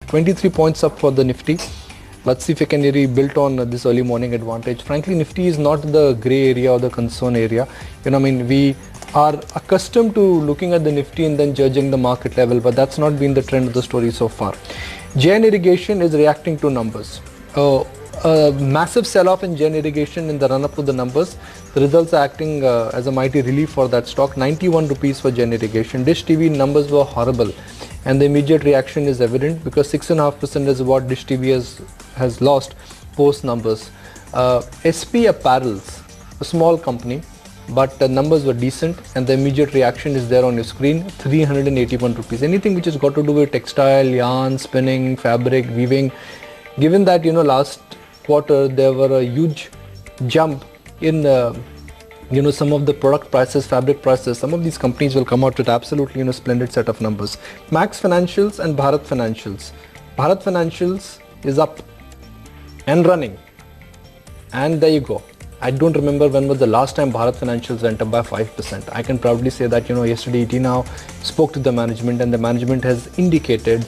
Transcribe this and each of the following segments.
23 points up for the Nifty. Let's see if we can really build on this early morning advantage. Frankly, Nifty is not the gray area or the concern area. We are accustomed to looking at the Nifty and then judging the market level, but that's not been the trend of the story so far. JN Irrigation is reacting to numbers. A massive sell-off in JN Irrigation in the run-up to the numbers. The results are acting as a mighty relief for that stock. 91 rupees for JN Irrigation. Dish TV numbers were horrible, and the immediate reaction is evident because 6.5% is what Dish TV has lost post numbers. SP Apparels, a small company, but the numbers were decent, and the immediate reaction is there on your screen. 381 rupees. Anything which has got to do with textile, yarn, spinning, fabric, weaving. Given that last quarter there were a huge jump in some of the product prices, fabric prices, some of these companies will come out with absolutely splendid set of numbers. Max Financials and Bharat Financials. Bharat Financials is up and running, and there you go. I don't remember when was the last time Bharat Financials went up by 5%. I can proudly say that yesterday ET Now spoke to the management, and the management has indicated,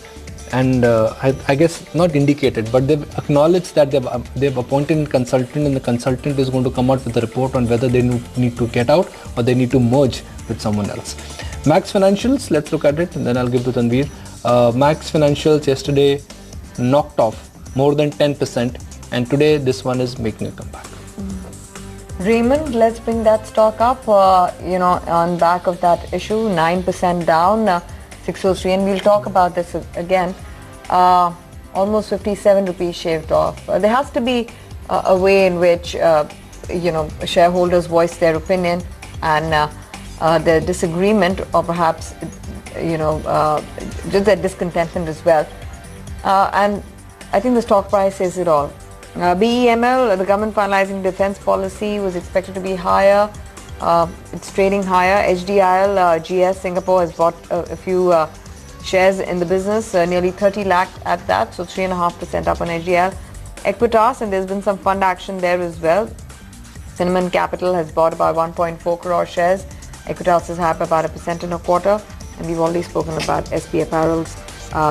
and I guess not indicated, but they've acknowledged that they've appointed a consultant, and the consultant is going to come out with a report on whether they need to get out or they need to merge with someone else. Max Financials, let's look at it, and then I'll give to Tanveer. Max Financials yesterday knocked off more than 10%, and today this one is making a comeback. Raymond, let's bring that stock up, on back of that issue, 9% down. 603, and we'll talk about this again. Almost 57 rupees shaved off. There has to be a way in which shareholders voice their opinion and their disagreement, or perhaps just their discontentment as well. And I think the stock price says it all. BEML, the government finalizing defense policy, was expected to be higher. It's trading higher. HDIL, GS Singapore has bought a few shares in the business, nearly 30 lakh at that, so 3.5% up on HDIL. Equitas, and there's been some fund action there as well. Cinnamon Capital has bought about 1.4 crore shares. Equitas is up about 1.25%, and we've already spoken about SP Apparels.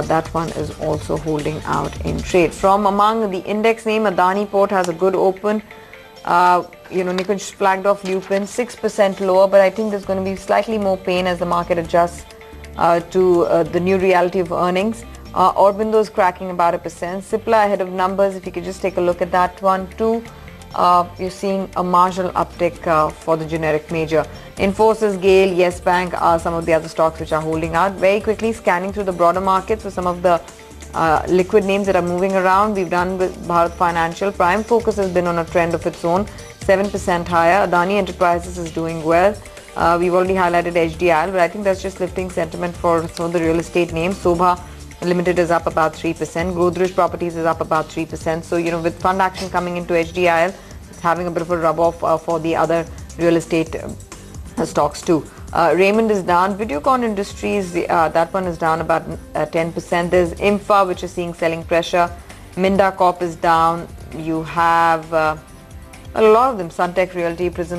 That one is also holding out in trade. From among the index name, Adani Port has a good open. Nikunj flagged off Lupin, 6% lower, but I think there's going to be slightly more pain as the market adjusts to the new reality of earnings. Aurobindo is cracking about 1%. Cipla ahead of numbers. If you could just take a look at that one too. You're seeing a marginal uptick for the generic major. Infosys, Gale, Yes Bank are some of the other stocks which are holding out. Very quickly scanning through the broader markets for some of the liquid names that are moving around. We've done with Bharat Financial. Prime Focus has been on a trend of its own, 7% higher. Adani Enterprises is doing well. We've already highlighted HDIL, but I think that's just lifting sentiment for some of the real estate names. Sobha Limited is up about 3%. Godrej Properties is up about 3%. So, with fund action coming into HDIL, it's having a bit of a rub-off for the other real estate stocks too. Raymond is down. Videocon Industries, that one is down about 10%. There's Infra, which is seeing selling pressure. Minda Corp is down. You have a lot of them. Suntech Realty, Prism